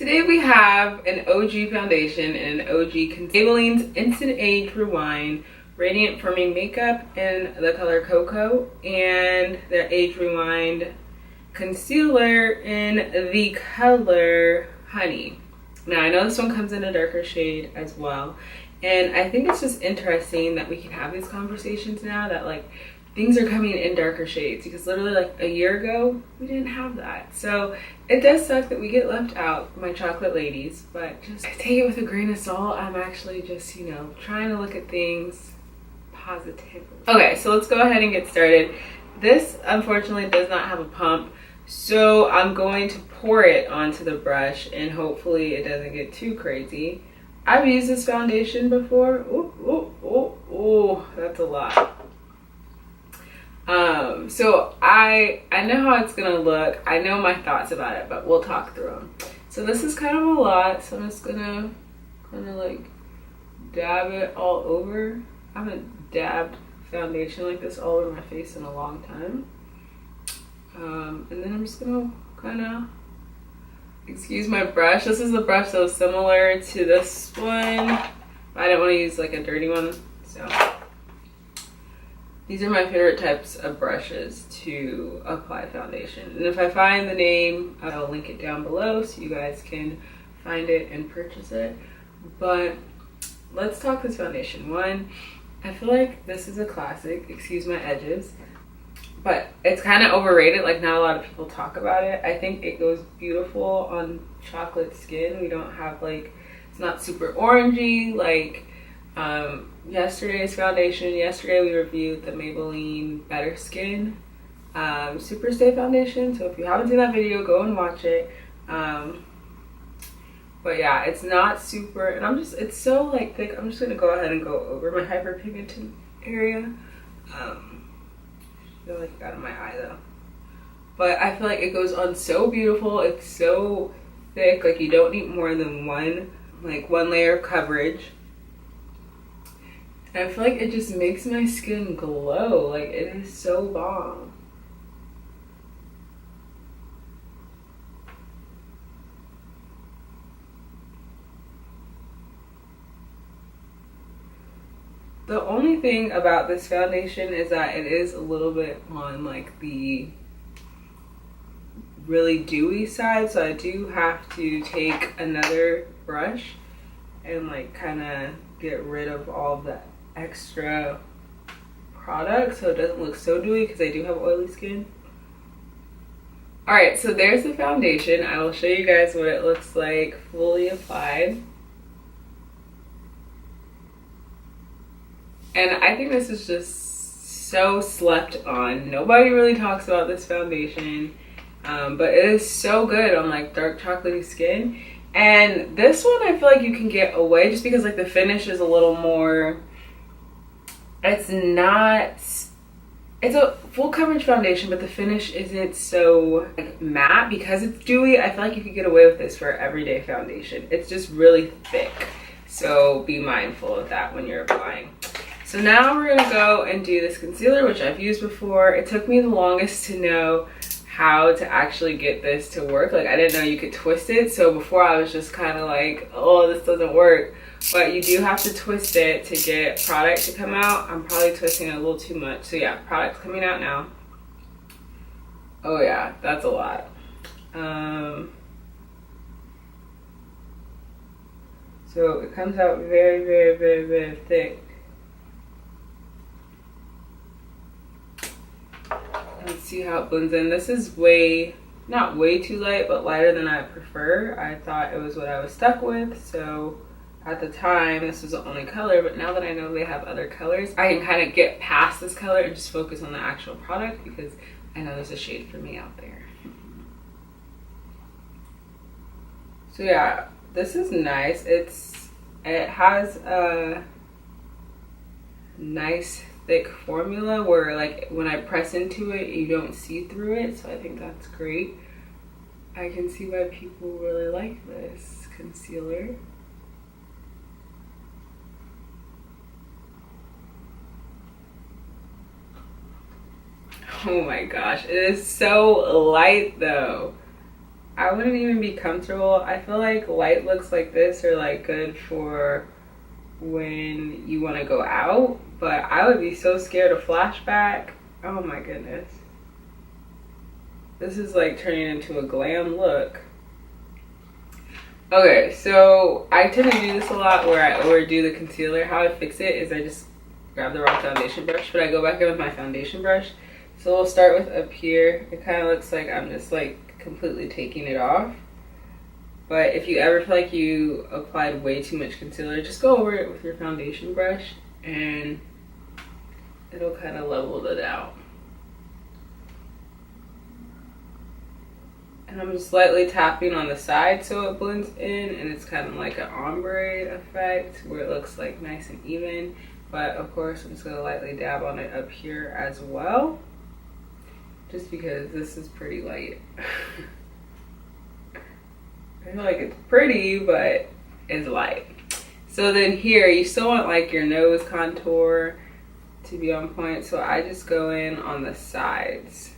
Today we have an OG foundation and an OG Maybelline's Instant Age Rewind Radiant Firming Makeup in the color Cocoa, and their Age Rewind Concealer in the color Honey. Now I know this one comes in a darker shade as well, and I think it's just interesting that we can have these conversations now that like things are coming in darker shades, because literally like a year ago we didn't have that. So it does suck that we get left out, my chocolate ladies, but just take it with a grain of salt. I'm actually just, you know, trying to look at things positively. Okay, so let's go ahead and get started. This unfortunately does not have a pump, so I'm going to pour it onto the brush and hopefully it doesn't get too crazy. I've used this foundation before. Ooh, that's a lot. So I know how it's gonna look. I know my thoughts about it, but we'll talk through them. So this is kind of a lot, so I'm just gonna kind of like dab it all over. I haven't dabbed foundation like this all over my face in a long time. And then I'm just gonna kind of, excuse my brush. This is the brush that was similar to this one. I didn't want to use like a dirty one, so. These are my favorite types of brushes to apply foundation. And if I find the name, I'll link it down below so you guys can find it and purchase it. But let's talk this foundation. One, I feel like this is a classic, excuse my edges, but it's kind of overrated. Like not a lot of people talk about it. I think it goes beautiful on chocolate skin. We don't have like, it's not super orangey like yesterday's foundation. Yesterday we reviewed the Maybelline Better Skin Super Stay foundation, so if you haven't seen that video, go and watch it. But yeah, it's not super, and it's so like thick. I'm just gonna go ahead and go over my hyperpigmented area. I feel like it got in my eye though, but I feel like it goes on so beautiful. It's so thick, like you don't need more than one layer of coverage. I feel like it just makes my skin glow. Like it is so bomb. The only thing about this foundation is that it is a little bit on like the really dewy side, so I do have to take another brush and like kind of get rid of all of that extra product so it doesn't look so dewy, because I do have oily skin. All right, so there's the foundation. I will show you guys what it looks like fully applied. And I think this is just so slept on. Nobody really talks about this foundation, but it is so good on like dark chocolatey skin. And this one I feel like you can get away just because like the finish is a little more, it's a full coverage foundation, but the finish isn't so like matte because it's dewy. I feel like you could get away with this for everyday foundation. It's just really thick, so be mindful of that when you're applying. So now we're gonna go and do this concealer, which I've used before. It took me the longest to know how to actually get this to work. Like I didn't know you could twist it, so before I was just kind of like, oh, this doesn't work. But you do have to twist it to get product to come out. I'm probably twisting it a little too much. So yeah, product's coming out now. Oh yeah, that's a lot. So it comes out very, very, very, very thick. Let's see how it blends in. This is not way too light, but lighter than I prefer. I thought it was what I was stuck with, so at the time this was the only color, but now that I know they have other colors, I can kind of get past this color and just focus on the actual product, because I know there's a shade for me out there. So yeah, this is nice. It has a nice thick formula where like when I press into it you don't see through it, so I think that's great. I can see why people really like this concealer. Oh my gosh, it is so light though. I wouldn't even be comfortable. I feel like light looks like this are like good for when you want to go out, but I would be so scared of flashback. Oh my goodness. This is like turning into a glam look. Okay, so I tend to do this a lot where I overdo the concealer. How I fix it is I just grab the wrong foundation brush, but I go back in with my foundation brush. So we'll start with up here. It kind of looks like I'm just like completely taking it off. But if you ever feel like you applied way too much concealer, just go over it with your foundation brush and it'll kind of level it out. And I'm just lightly tapping on the side so it blends in, and it's kind of like an ombre effect where it looks like nice and even. But of course, I'm just gonna lightly dab on it up here as well, just because this is pretty light. I feel like it's pretty, but it's light. So then here, you still want like your nose contour to be on point. So I just go in on the sides.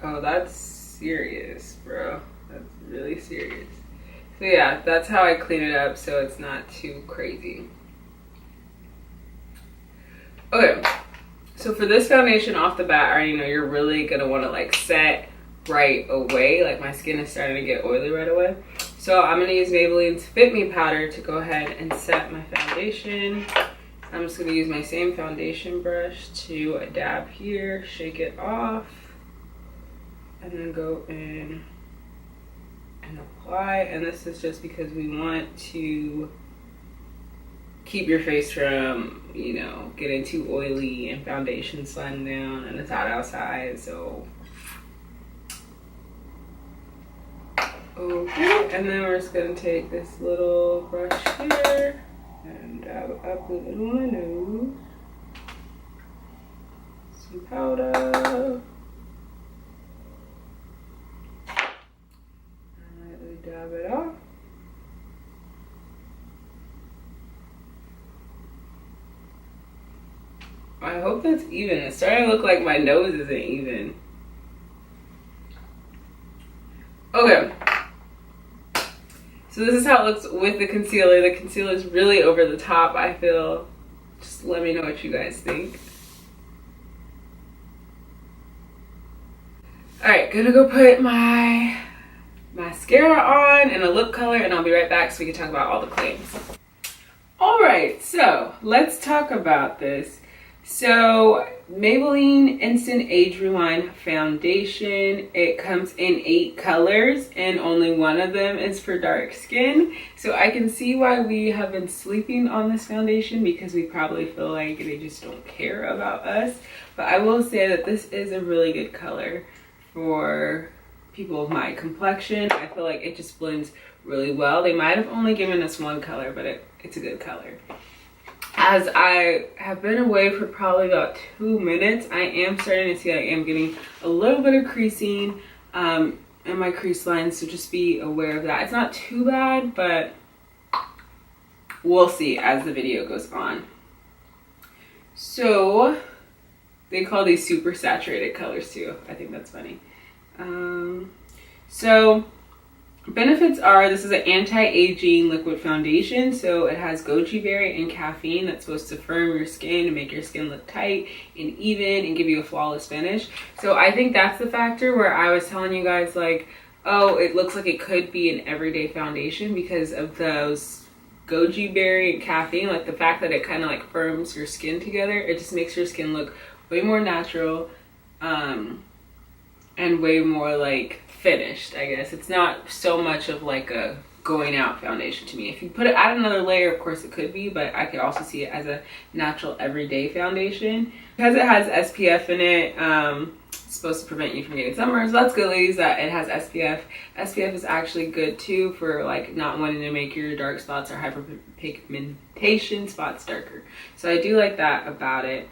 Oh, that's serious, bro. That's really serious. So yeah, that's how I clean it up so it's not too crazy. Okay. So for this foundation off the bat, I already know you're really gonna wanna like set right away. Like my skin is starting to get oily right away. So I'm gonna use Maybelline's Fit Me powder to go ahead and set my foundation. I'm just gonna use my same foundation brush to dab here, shake it off, and then go in and apply. And this is just because we want to keep your face from, you know, getting too oily and foundation sliding down and it's hot outside. So okay, and then we're just gonna take this little brush here and dab up a little on my nose, some powder, and lightly dab it off. I hope that's even. It's starting to look like my nose isn't even. Okay. So this is how it looks with the concealer. The concealer is really over the top, I feel. Just let me know what you guys think. Alright, gonna go put my mascara on and a lip color, and I'll be right back so we can talk about all the claims. Alright, so let's talk about this. So Maybelline Instant Age Rewind foundation, it comes in 8 colors and only one of them is for dark skin. So I can see why we have been sleeping on this foundation, because we probably feel like they just don't care about us. But I will say that this is a really good color for people of my complexion. I feel like it just blends really well. They might have only given us one color, but it's a good color. As I have been away for probably about 2 minutes, I am starting to see I am getting a little bit of creasing in my crease lines, so just be aware of that. It's not too bad, but we'll see as the video goes on. So they call these super saturated colors too. I think that's funny. So benefits are, this is an anti-aging liquid foundation, so it has goji berry and caffeine that's supposed to firm your skin and make your skin look tight and even and give you a flawless finish. So I think that's the factor where I was telling you guys like, oh, it looks like it could be an everyday foundation because of those goji berry and caffeine. Like the fact that it kind of like firms your skin together, it just makes your skin look way more natural and way more like finished, I guess. It's not so much of like a going out foundation to me. If you put it, add another layer, of course it could be, but I could also see it as a natural everyday foundation. Because it has SPF in it, it's supposed to prevent you from getting sunburns. So that's good, ladies, that it has SPF. SPF is actually good too for like not wanting to make your dark spots or hyperpigmentation spots darker. So I do like that about it.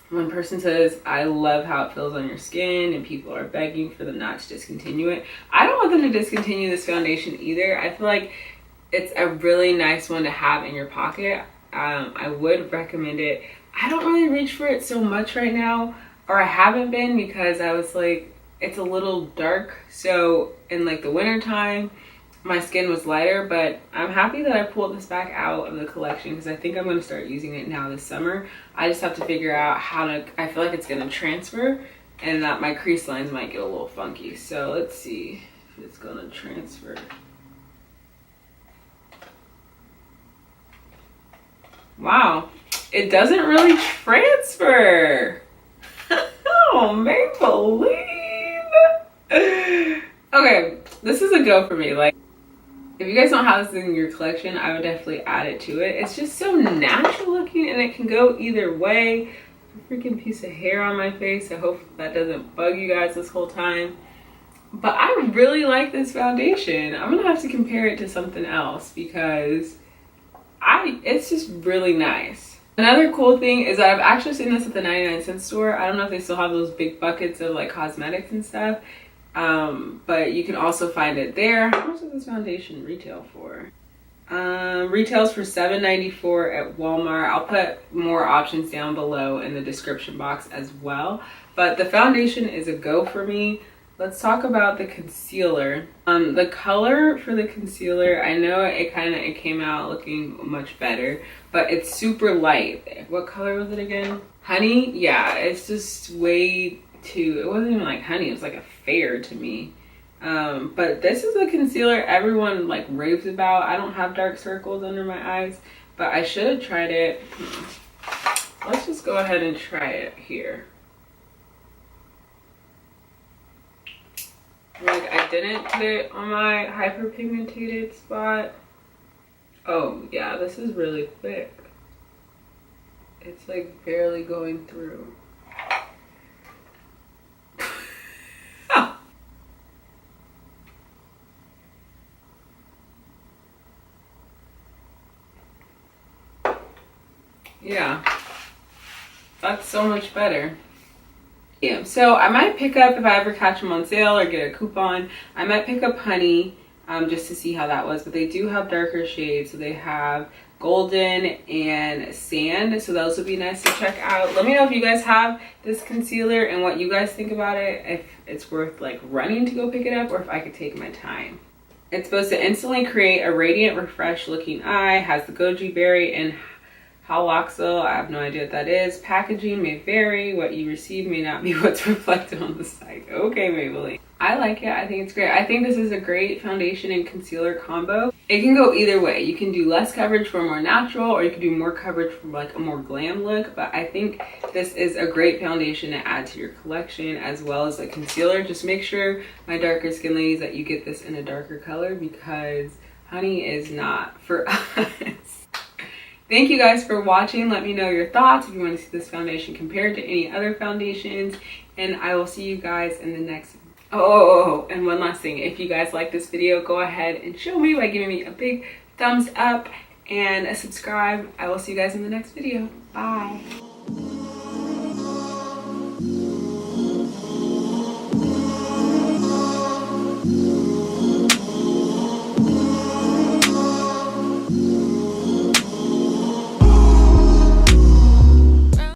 One person says, I love how it feels on your skin, and people are begging for them not to discontinue it. I don't want them to discontinue this foundation either. I feel like it's a really nice one to have in your pocket. I would recommend it. I don't really reach for it so much right now, or I haven't been, because I was like, it's a little dark. So in like the winter time, my skin was lighter, but I'm happy that I pulled this back out of the collection because I think I'm going to start using it now this summer. I just have to figure out how to, I feel like it's going to transfer and that my crease lines might get a little funky. So let's see if it's going to transfer. Wow, it doesn't really transfer. Oh, Maybelline. Okay, this is a go for me. Like, if you guys don't have this in your collection, I would definitely add it to it. It's just so natural looking and it can go either way. A freaking piece of hair on my face. I hope that doesn't bug you guys this whole time. But I really like this foundation. I'm gonna have to compare it to something else because it's just really nice. Another cool thing is that I've actually seen this at the 99-cent store. I don't know if they still have those big buckets of like cosmetics and stuff. But you can also find it there. How much does this foundation retail for? Retails for $7.94 at Walmart. I'll put more options down below in the description box as well. But the foundation is a go for me. Let's talk about the concealer. The color for the concealer, I know it came out looking much better, but it's super light. What color was it again? Honey? Yeah, it's just way too, it wasn't even like honey, it was like a fair to me. But this is a concealer everyone like raves about. I don't have dark circles under my eyes, but I should have tried it. Let's just go ahead and try it here. Like, I didn't put it on my hyperpigmented spot. Oh yeah, this is really quick. It's like barely going through. Yeah, that's so much better. Yeah, so I might pick up, if I ever catch them on sale or get a coupon, I might pick up Honey just to see how that was. But they do have darker shades, so they have golden and sand, so those would be nice to check out. Let me know if you guys have this concealer and what you guys think about it, if it's worth like running to go pick it up or if I could take my time. It's supposed to instantly create a radiant, refreshed looking eye, has the goji berry and haloxyl. I have no idea what that is. Packaging may vary. What you receive may not be what's reflected on the site. Okay, Maybelline. I like it. I think it's great. I think this is a great foundation and concealer combo. It can go either way. You can do less coverage for a more natural, or you can do more coverage for like a more glam look. But I think this is a great foundation to add to your collection, as well as a concealer. Just make sure, my darker skin ladies, that you get this in a darker color, because Honey is not for us. Thank you guys for watching. Let me know your thoughts if you want to see this foundation compared to any other foundations, and I will see you guys in the next video. And one last thing, if you guys like this video, go ahead and show me by giving me a big thumbs up and a subscribe. I will see you guys in the next video. Bye.